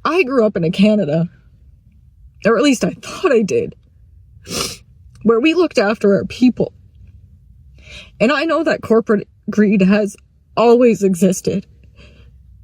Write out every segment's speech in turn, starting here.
I grew up in a Canada, or at least I thought I did, where we looked after our people. And I know that corporate greed has always existed,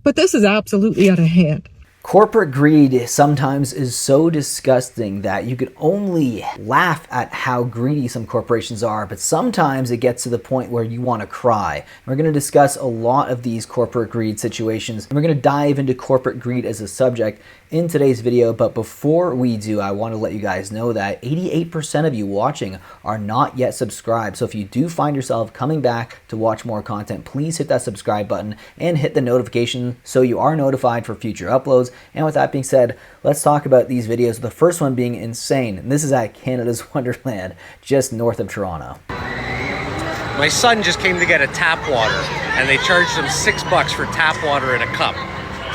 but this is absolutely out of hand. Corporate greed sometimes is so disgusting that you can only laugh at how greedy some corporations are, but sometimes it gets to the point where you want to cry. We're going to discuss a lot of these corporate greed situations, and we're going to dive into corporate greed as a subject in today's video. But before we do, I want to let you guys know that 88% of you watching are not yet subscribed. So if you do find yourself coming back to watch more content, please hit that subscribe button and hit the notification so you are notified for future uploads. And with that being said, let's talk about these videos. The first one being insane. And this is at Canada's Wonderland, just north of Toronto. My son just came to get a tap water, and they charged him $6 for tap water in a cup.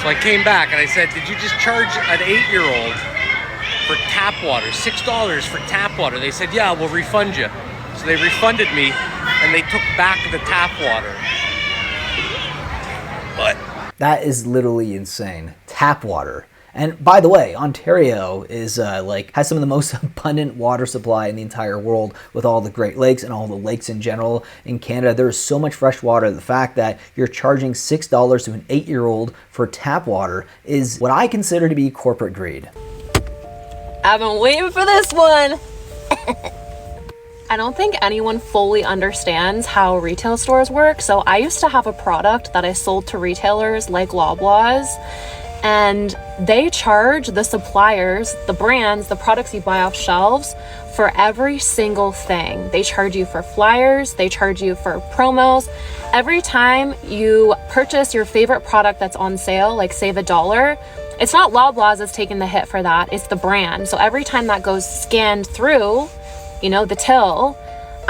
So I came back and I said, did you just charge an 8-year-old for tap water, $6 for tap water? They said, yeah, we'll refund you. So they refunded me, and they took back the tap water. But that is literally insane. Tap water. And by the way, Ontario is has some of the most abundant water supply in the entire world, with all the Great Lakes and all the lakes in general in Canada. There is so much fresh water. The fact that you're charging $6 to an 8-year-old for tap water is what I consider to be corporate greed. I've been waiting for this one. I don't think anyone fully understands how retail stores work. So I used to have a product that I sold to retailers like Loblaws, and they charge the suppliers, the brands, the products you buy off shelves for every single thing. They charge you for flyers, they charge you for promos. Every time you purchase your favorite product that's on sale, like save $1, it's not Loblaws that's taking the hit for that, it's the brand. So every time that goes scanned through, you know, the till,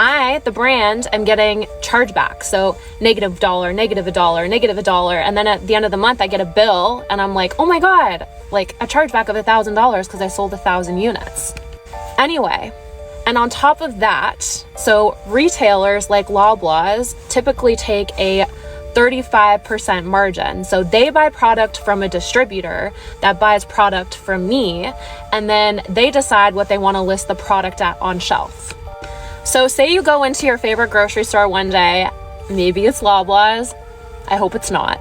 I, the brand, am getting chargeback. So -$1, -$1, -$1. And then at the end of the month, I get a bill and I'm like, oh my God, like a chargeback of $1,000 because I sold 1,000 units. Anyway, and on top of that, so retailers like Loblaws typically take a 35% margin. So they buy product from a distributor that buys product from me, and then they decide what they want to list the product at on shelf. So say you go into your favorite grocery store one day, maybe it's Loblaws, I hope it's not,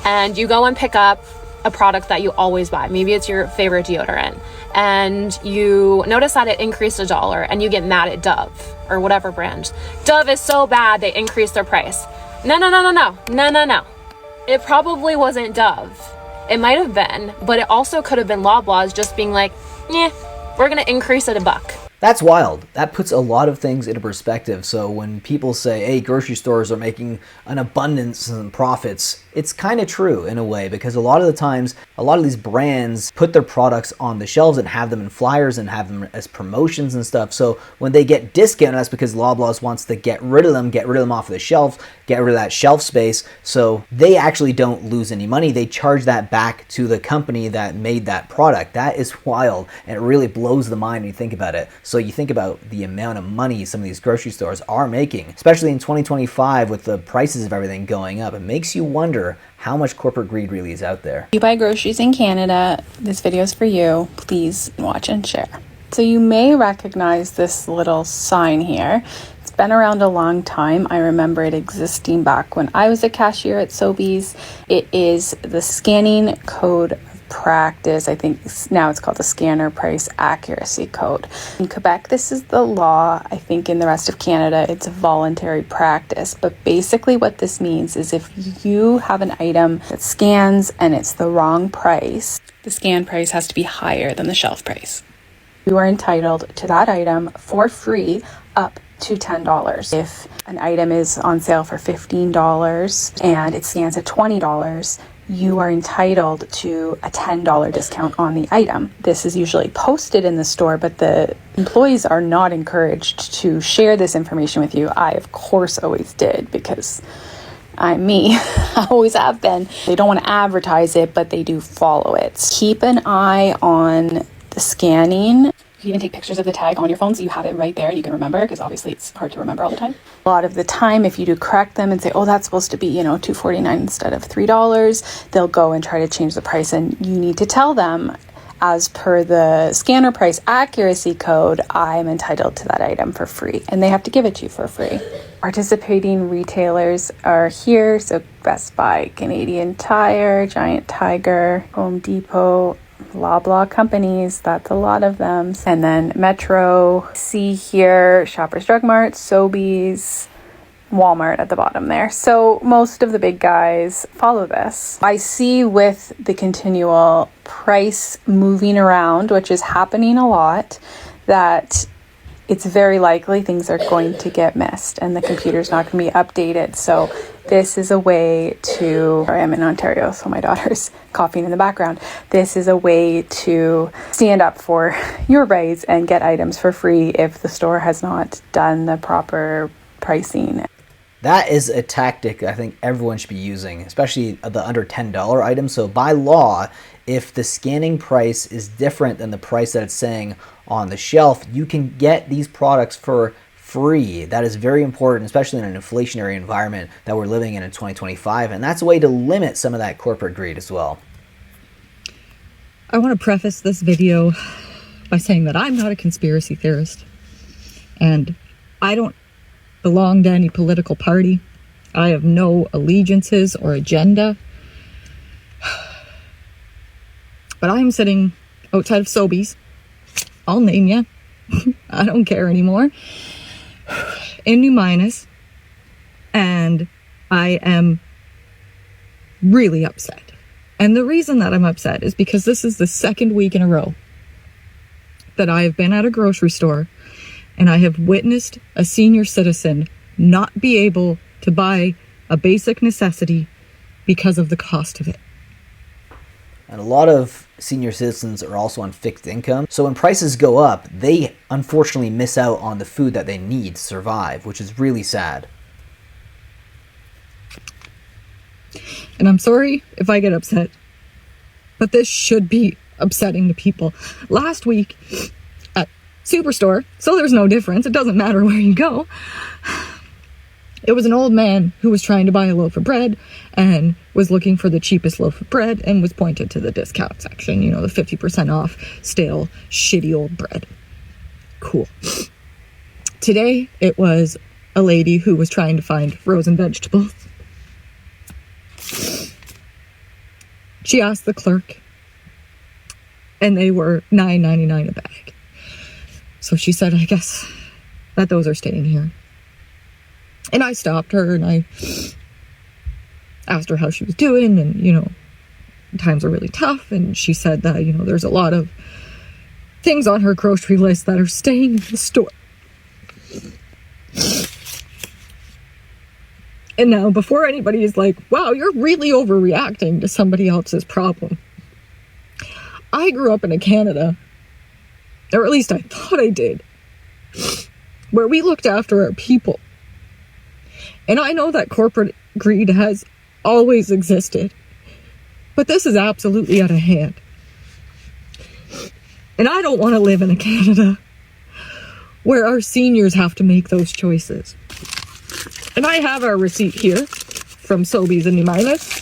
and you go and pick up a product that you always buy. Maybe it's your favorite deodorant, and you notice that it increased $1 and you get mad at Dove or whatever brand. Dove is so bad, they increased their price. No. It probably wasn't Dove. It might have been, but it also could have been Loblaws just being like, we're gonna increase it $1. That's wild. That puts a lot of things into perspective. So when people say, hey, grocery stores are making an abundance and profits, it's kind of true in a way, because a lot of the times, a lot of these brands put their products on the shelves and have them in flyers and have them as promotions and stuff. So when they get discounted, that's because Loblaws wants to get rid of them off the shelf, get rid of that shelf space. So they actually don't lose any money. They charge that back to the company that made that product. That is wild, and it really blows the mind when you think about it. So you think about the amount of money some of these grocery stores are making, especially in 2025 with the prices of everything going up. It makes you wonder how much corporate greed really is out there. You buy groceries in Canada, this video is for you. Please watch and share. So you may recognize this little sign here. It's been around a long time. I remember it existing back when I was a cashier at Sobeys. It is the scanning code practice. I think now it's called the scanner price accuracy code. In Quebec, this is the law. I think in the rest of Canada, it's a voluntary practice. But basically what this means is if you have an item that scans and it's the wrong price, the scan price has to be higher than the shelf price. You are entitled to that item for free up to $10. If an item is on sale for $15 and it scans at $20, you are entitled to a $10 discount on the item. This is usually posted in the store, but the employees are not encouraged to share this information with you. I, of course, always did, because I'm me. I always have been. They don't want to advertise it, but they do follow it. Keep an eye on the scanning. You can even take pictures of the tag on your phone so you have it right there and you can remember, because obviously it's hard to remember all the time. A lot of the time, if you do correct them and say, oh, that's supposed to be, $2.49 instead of $3, they'll go and try to change the price, and you need to tell them, as per the scanner price accuracy code, I'm entitled to that item for free, and they have to give it to you for free. Participating retailers are here, so Best Buy, Canadian Tire, Giant Tiger, Home Depot, Loblaw companies, that's a lot of them. And then Metro, see here, Shoppers Drug Mart, Sobeys, Walmart at the bottom there. So most of the big guys follow this. I see with the continual price moving around, which is happening a lot, that it's very likely things are going to get missed and the computer's not going to be updated. So this is a way to, I am in Ontario, so my daughter's coughing in the background. This is a way to stand up for your rights and get items for free if the store has not done the proper pricing. That is a tactic I think everyone should be using, especially the under $10 items. So by law, if the scanning price is different than the price that it's saying on the shelf, you can get these products for free. That is very important, especially in an inflationary environment that we're living in 2025. And that's a way to limit some of that corporate greed as well. I want to preface this video by saying that I'm not a conspiracy theorist, and I don't belong to any political party. I have no allegiances or agenda. But I'm sitting outside of Sobeys. I'll name you. I don't care anymore. In New Minas. And I am really upset. And the reason that I'm upset is because this is the second week in a row that I have been at a grocery store and I have witnessed a senior citizen not be able to buy a basic necessity because of the cost of it. And a lot of senior citizens are also on fixed income. So when prices go up, they unfortunately miss out on the food that they need to survive, which is really sad. And I'm sorry if I get upset, but this should be upsetting to people. Last week at Superstore, so there's no difference, it doesn't matter where you go, it was an old man who was trying to buy a loaf of bread and was looking for the cheapest loaf of bread and was pointed to the discount section, the 50% off stale, shitty old bread. Cool. Today, it was a lady who was trying to find frozen vegetables. She asked the clerk, and they were $9.99 a bag. So she said, I guess that those are staying here. And I stopped her and I asked her how she was doing, and, times are really tough. And she said that, there's a lot of things on her grocery list that are staying in the store. And now, before anybody is like, wow, you're really overreacting to somebody else's problem. I grew up in Canada, or at least I thought I did, where we looked after our people. And I know that corporate greed has always existed, but this is absolutely out of hand. And I don't want to live in a Canada where our seniors have to make those choices. And I have our receipt here from Sobeys in New Minas.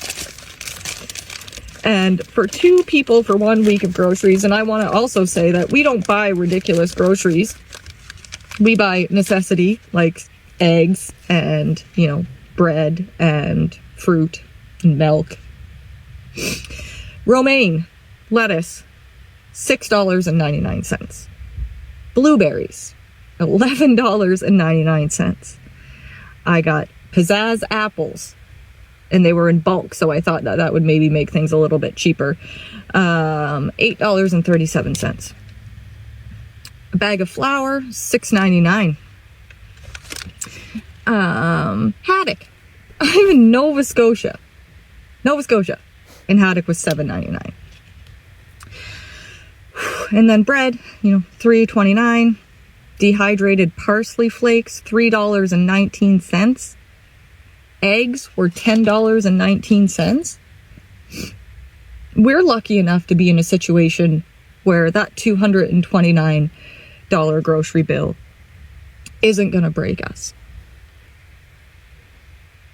And for 2 people for 1 week of groceries, and I want to also say that we don't buy ridiculous groceries. We buy necessity, like eggs and, bread and fruit and milk. Romaine, lettuce, $6.99. Blueberries, $11.99. I got Pizzazz apples, and they were in bulk, so I thought that would maybe make things a little bit cheaper. $8.37. A bag of flour, $6.99. Haddock. I'm in Nova Scotia, and haddock was $7.99. And then bread, $3.29. Dehydrated parsley flakes, $3.19. Eggs were $10.19. We're lucky enough to be in a situation where that $229 grocery bill isn't going to break us.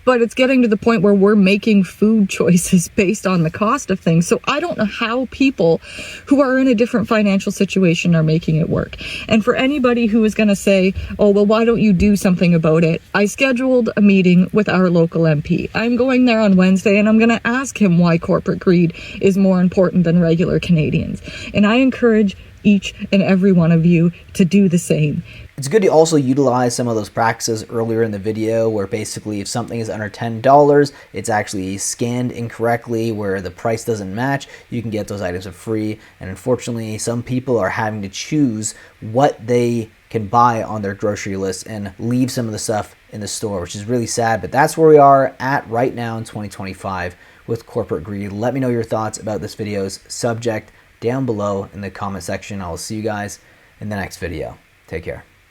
But it's getting to the point where we're making food choices based on the cost of things. So I don't know how people who are in a different financial situation are making it work. And for anybody who is going to say, oh, well, why don't you do something about it? I scheduled a meeting with our local MP. I'm going there on Wednesday, and I'm going to ask him why corporate greed is more important than regular Canadians. And I encourage each and every one of you to do the same. It's good to also utilize some of those practices earlier in the video where basically if something is under $10, it's actually scanned incorrectly where the price doesn't match, you can get those items for free. And unfortunately, some people are having to choose what they can buy on their grocery list and leave some of the stuff in the store, which is really sad. But that's where we are at right now in 2025 with corporate greed. Let me know your thoughts about this video's subject down below in the comment section. I will see you guys in the next video. Take care.